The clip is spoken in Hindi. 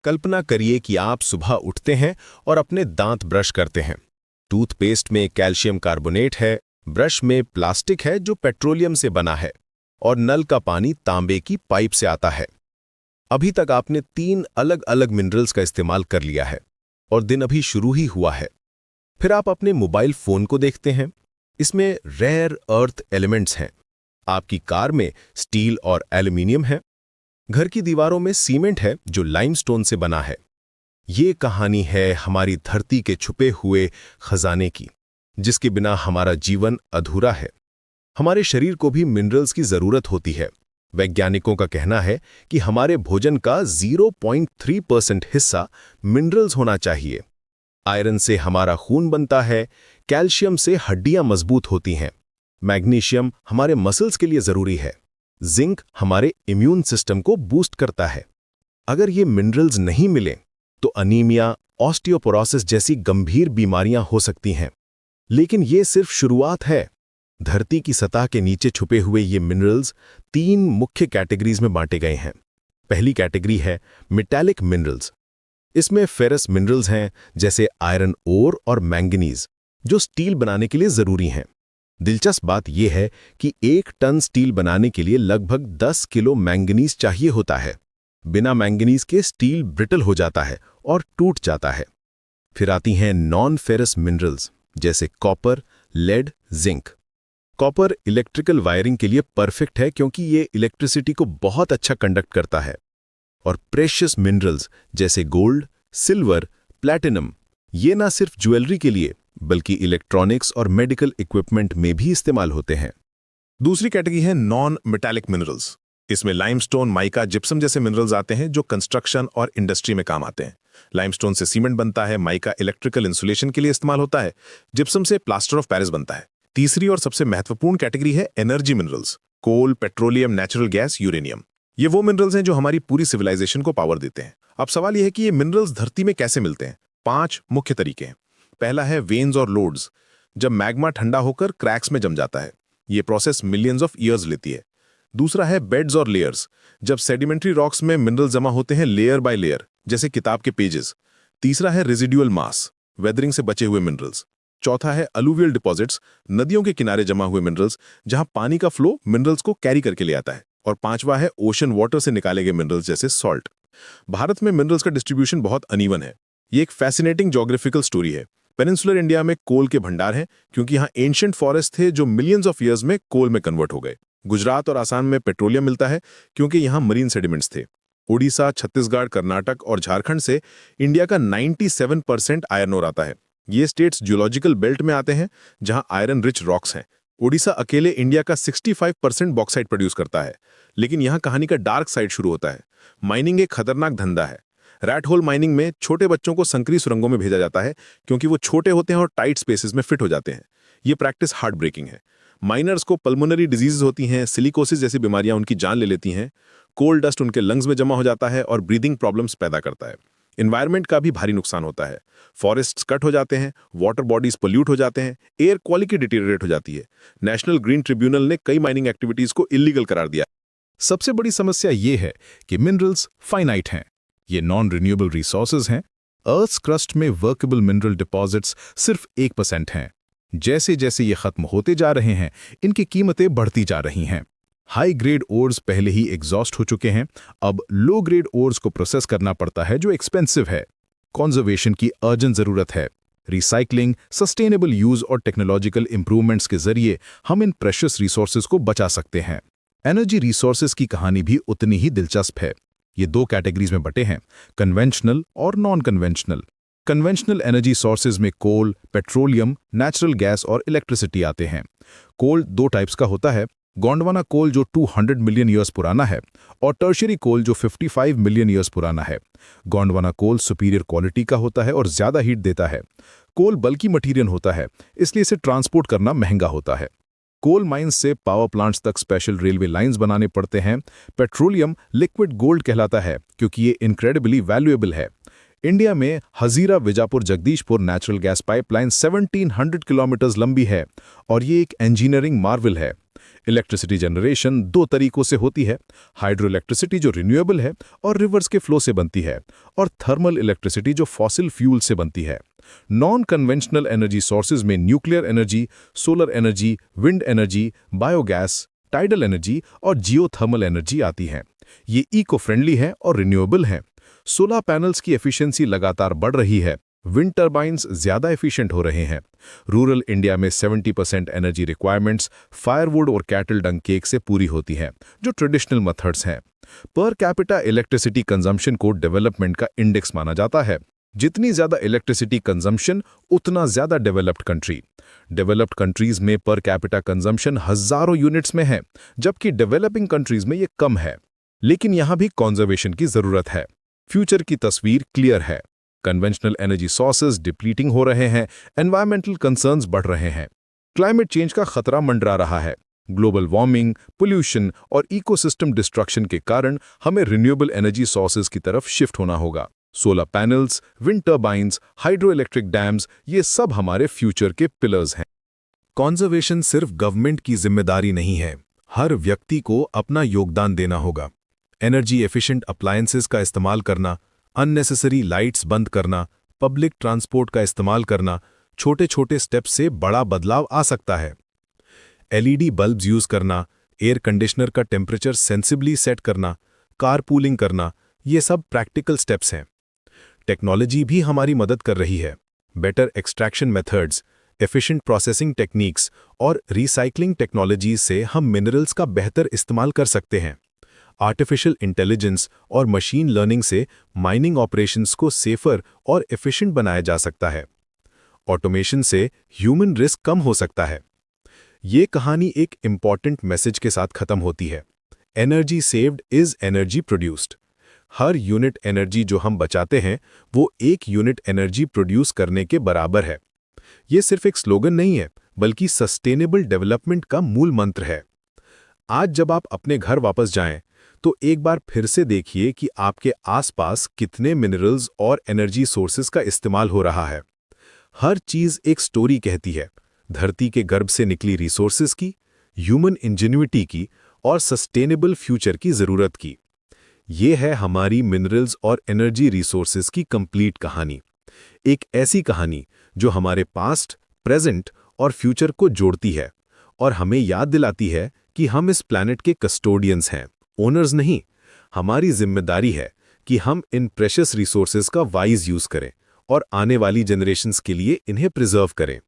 कल्पना करिए कि आप सुबह उठते हैं और अपने दांत ब्रश करते हैं। टूथपेस्ट में कैल्शियम कार्बोनेट है, ब्रश में प्लास्टिक है जो पेट्रोलियम से बना है, और नल का पानी तांबे की पाइप से आता है। अभी तक आपने 3 अलग अलग मिनरल्स का इस्तेमाल कर लिया है और दिन अभी शुरू ही हुआ है। फिर आप अपने मोबाइल फोन को देखते हैं, इसमें रेयर अर्थ एलिमेंट्स हैं। आपकी कार में स्टील और एल्यूमिनियम है। घर की दीवारों में सीमेंट है जो लाइमस्टोन से बना है। ये कहानी है हमारी धरती के छुपे हुए खजाने की, जिसके बिना हमारा जीवन अधूरा है। हमारे शरीर को भी मिनरल्स की जरूरत होती है। वैज्ञानिकों का कहना है कि हमारे भोजन का 0.3% हिस्सा मिनरल्स होना चाहिए। आयरन से हमारा खून बनता है, कैल्शियम से हड्डियां मजबूत होती हैं, मैग्नीशियम हमारे मसल्स के लिए जरूरी है, जिंक हमारे इम्यून सिस्टम को बूस्ट करता है। अगर ये मिनरल्स नहीं मिले तो अनीमिया, ऑस्टियोपोरोसिस जैसी गंभीर बीमारियां हो सकती हैं। लेकिन ये सिर्फ शुरुआत है। धरती की सतह के नीचे छुपे हुए ये मिनरल्स 3 मुख्य कैटेगरीज में बांटे गए हैं। पहली कैटेगरी है मेटालिक मिनरल्स। इसमें फेरस मिनरल्स हैं जैसे आयरन ओर और मैंगनीज, जो स्टील बनाने के लिए जरूरी हैं। दिलचस्प बात यह है कि 1 टन स्टील बनाने के लिए लगभग 10 किलो मैंगनीज चाहिए होता है। बिना मैंगनीज के स्टील ब्रिटल हो जाता है और टूट जाता है। फिर आती हैं नॉन फेरस मिनरल्स जैसे copper, lead, zinc. Copper electrical wiring के लिए परफेक्ट है क्योंकि ये इलेक्ट्रिसिटी को बहुत अच्छा कंडक्ट करता है। और प्रेशियस मिनरल्स जैसे गोल्ड, सिल्वर, प्लैटिनम, ये ना सिर्फ ज्वेलरी के लिए बल्कि इलेक्ट्रॉनिक्स और मेडिकल इक्विपमेंट में भी इस्तेमाल होते हैं। दूसरी कैटेगरी है नॉन मेटालिक मिनरल्स। इसमें लाइमस्टोन, माइका, जिप्सम जैसे मिनरल्स आते हैं जो कंस्ट्रक्शन और इंडस्ट्री में काम आते हैं। लाइमस्टोन से सीमेंट बनता है, माइका इलेक्ट्रिकल इंसुलेशन के लिए इस्तेमाल होता है, जिप्सम से प्लास्टर ऑफ पेरिस बनता है। तीसरी और सबसे महत्वपूर्ण कैटेगरी है एनर्जी मिनरल्स। कोल, पेट्रोलियम, नेचुरल गैस, यूरेनियम। ये वो मिनरल्स हैं जो हमारी पूरी सिविलाइजेशन को पावर देते हैं। अब सवाल यह है कि ये मिनरल्स धरती में कैसे मिलते हैं। 5 मुख्य तरीके हैं। पहला है वेन्स और लोड्स, जब मैग्मा ठंडा होकर क्रैक्स में जम जाता है। ये प्रोसेस मिलियंस ऑफ ईयर्स लेती है। दूसरा है बेड्स और लेयर्स, जब सेडिमेंट्री रॉक्स में मिनरल जमा होते हैं लेयर बाय लेयर, जैसे किताब के पेजेस। तीसरा है रेजिडुअल मास, वेदरिंग से बचे हुए मिनरल्स। चौथा है अलुवियल डिपॉजिट्स, नदियों के किनारे जमा हुए मिनरल्स, जहां पानी का फ्लो मिनरल्स को कैरी करके ले आता है। और पांचवा है ओशन वाटर से निकाले गए मिनरल्स जैसे सॉल्ट। भारत में मिनरल्स का डिस्ट्रीब्यूशन बहुत अनइवन है। ये एक फैसिनेटिंग ज्योग्राफिकल स्टोरी है। पेनिनसुलर इंडिया में कोल के भंडार हैं क्योंकि यहाँ एंशिएंट फॉरेस्ट थे जो मिलियंस ऑफ ईयर्स में कोल में कन्वर्ट हो गए। गुजरात और आसाम में पेट्रोलियम मिलता है क्योंकि यहाँ मरीन सेडिमेंट्स थे। ओडिशा, छत्तीसगढ़, कर्नाटक और झारखंड से इंडिया का 97% आयरन ओर आता है। ये स्टेट्स जियोलॉजिकल बेल्ट में आते हैं जहाँ आयरन रिच रॉक्स हैं। ओडिशा अकेले इंडिया का 65% बॉक्साइट प्रोड्यूस करता है। लेकिन यहाँ कहानी का डार्क साइड शुरू होता है। माइनिंग एक खतरनाक धंधा है। रैट होल माइनिंग में छोटे बच्चों को संकरी सुरंगों में भेजा जाता है क्योंकि वो छोटे होते हैं और टाइट स्पेसेस में फिट हो जाते हैं। ये प्रैक्टिस हार्ट ब्रेकिंग है। माइनर्स को पल्मोनरी डिजीज होती हैं, सिलिकोसिस जैसी बीमारियां उनकी जान ले लेती हैं। कोल डस्ट उनके लंग्स में जमा हो जाता है और ब्रीदिंग प्रॉब्लम्स पैदा करता है। एनवायरनमेंट का भी भारी नुकसान होता है। फॉरेस्ट्स कट हो जाते हैं, वाटर बॉडीज पोल्यूट हो जाते हैं, एयर क्वालिटी डिटेरियोरेट हो जाती है। नेशनल ग्रीन ट्रिब्यूनल ने कई माइनिंग एक्टिविटीज को इलीगल करार दिया। सबसे बड़ी समस्या ये है कि मिनरल्स फाइनाइट हैं। ये नॉन रिन्यूएबल रिसोर्सेज हैं। अर्थ क्रस्ट में वर्केबल मिनरल डिपॉजिट्स सिर्फ 1% हैं। जैसे जैसे ये खत्म होते जा रहे हैं, इनकी कीमतें बढ़ती जा रही हैं। हाई ग्रेड ओर्स पहले ही एग्जॉस्ट हो चुके हैं। अब लो ग्रेड ओर्स को प्रोसेस करना पड़ता है जो एक्सपेंसिव है। कॉन्जर्वेशन की अर्जेंट जरूरत है। रिसाइकलिंग, सस्टेनेबल यूज और टेक्नोलॉजिकल इंप्रूवमेंट्स के जरिए हम इन प्रेशियस रिसोर्सेज को बचा सकते हैं। एनर्जी रिसोर्सेज की कहानी भी उतनी ही दिलचस्प है। ये 2 कैटेगरीज में बटे हैं, कन्वेंशनल और non conventional. Conventional energy sources में कोल, पेट्रोलियम, नेचुरल गैस और इलेक्ट्रिसिटी आते हैं। कोल 2 टाइप्स का होता है, गोंडवाना कोल जो 200 मिलियन ईयर्स पुराना है और टर्शियरी कोल जो 55 मिलियन ईयर्स पुराना है। गोंडवाना कोल सुपीरियर क्वालिटी का होता है और ज़्यादा हीट देता है। कोल बल्की मटीरियल होता है, इसलिए इसे ट्रांसपोर्ट करना महंगा होता है। कोल माइंस से पावर प्लांट्स तक स्पेशल रेलवे लाइंस बनाने पड़ते हैं। पेट्रोलियम लिक्विड गोल्ड कहलाता है क्योंकि ये इनक्रेडिबली वैल्यूएबल है। इंडिया में Hazira Vijapur Jagdishpur natural gas pipeline 1700 kilometre लंबी है और ये एक इंजीनियरिंग मार्वल है। इलेक्ट्रिसिटी जनरेशन दो तरीकों से होती है, हाइड्रो इलेक्ट्रिसिटी जो रिन्यूएबल है और रिवर्स के फ्लो से बनती है, और थर्मल इलेक्ट्रिसिटी जो फॉसिल फ्यूल से बनती है। नॉन कन्वेंशनल एनर्जी सोर्सेज में nuclear energy, solar energy, wind energy, biogas, tidal energy और जियोथर्मल एनर्जी आती हैं। ये इको फ्रेंडली है और रिन्यूएबल हैं। सोलर पैनल्स की एफिशिएंसी लगातार बढ़ रही है, विंड टर्बाइन्स ज्यादा एफिशिएंट हो रहे हैं। रूरल इंडिया में 70% एनर्जी रिक्वायरमेंट्स फायरवुड और कैटल डंग केक से पूरी होती हैं, जो ट्रेडिशनल मेथड्स हैं। पर कैपिटा इलेक्ट्रिसिटी कंजम्पशन को डेवलपमेंट का इंडेक्स माना जाता है। जितनी ज्यादा इलेक्ट्रिसिटी कंजम्पशन उतना ज्यादा डेवलप्ड कंट्री। डेवलप्ड कंट्रीज में पर कैपिटा कंजम्पशन हजारों यूनिट्स में है, जबकि डेवलपिंग कंट्रीज में ये कम है। लेकिन यहां भी कंजर्वेशन की जरूरत है। फ्यूचर की तस्वीर क्लियर है। कन्वेंशनल एनर्जी सोर्सेज डिप्लीटिंग हो रहे हैं, एनवायरमेंटल कंसर्न्स बढ़ रहे हैं, क्लाइमेट चेंज का खतरा मंडरा रहा है। ग्लोबल वार्मिंग, पोल्यूशन और इकोसिस्टम डिस्ट्रक्शन के कारण हमें रिन्यूएबल एनर्जी सोर्सेज की तरफ शिफ्ट होना होगा। Solar panels, wind turbines, hydro electric dams, ये सब हमारे फ्यूचर के पिलर्स हैं। कॉन्जर्वेशन सिर्फ गवर्नमेंट की जिम्मेदारी नहीं है, हर व्यक्ति को अपना योगदान देना होगा। एनर्जी एफिशिएंट अप्लायंसेस का इस्तेमाल करना, अननेसेसरी लाइट्स बंद करना, पब्लिक ट्रांसपोर्ट का इस्तेमाल करना, छोटे छोटे स्टेप से बड़ा बदलाव आ सकता है। एलईडी बल्ब्स यूज करना, एयर कंडीशनर का टेम्परेचर सेंसिबली सेट करना, कारपूलिंग करना, ये सब प्रैक्टिकल स्टेप्स हैं। टेक्नोलॉजी भी हमारी मदद कर रही है। Better extraction methods, efficient processing techniques और रिसाइकलिंग टेक्नोलॉजीज से हम मिनरल्स का बेहतर इस्तेमाल कर सकते हैं। आर्टिफिशियल इंटेलिजेंस और मशीन लर्निंग से माइनिंग ऑपरेशंस को सेफर और एफिशिएंट बनाया जा सकता है। ऑटोमेशन से ह्यूमन रिस्क कम हो सकता है। ये कहानी एक इंपॉर्टेंट मैसेज के साथ खत्म होती है। Energy saved is energy produced. Her unit energy जो हम बचाते हैं वो एक यूनिट एनर्जी प्रोड्यूस करने के बराबर है। ये सिर्फ एक स्लोगन नहीं है, बल्कि सस्टेनेबल डेवलपमेंट का मूल मंत्र है। आज जब आप अपने घर वापस जाएं, तो एक बार फिर से देखिए कि आपके आसपास कितने मिनरल्स और एनर्जी सोर्सेज का इस्तेमाल हो रहा है। हर चीज एक स्टोरी कहती है, धरती के गर्भ से निकली रिसोर्सेज की, ह्यूमन इंजेन्युइटी की और सस्टेनेबल फ्यूचर की जरूरत की। ये है हमारी मिनरल्स और एनर्जी रिसोर्सेज की कंप्लीट कहानी। एक ऐसी कहानी जो हमारे पास्ट, प्रेजेंट और फ्यूचर को जोड़ती है और हमें याद दिलाती है कि हम इस प्लैनेट के कस्टोडियंस हैं, ओनर्स नहीं। हमारी जिम्मेदारी है कि हम इन प्रेशियस रिसोर्सेज का वाइज यूज करें और आने वाली जनरेशंस के लिए इन्हें प्रिजर्व करें।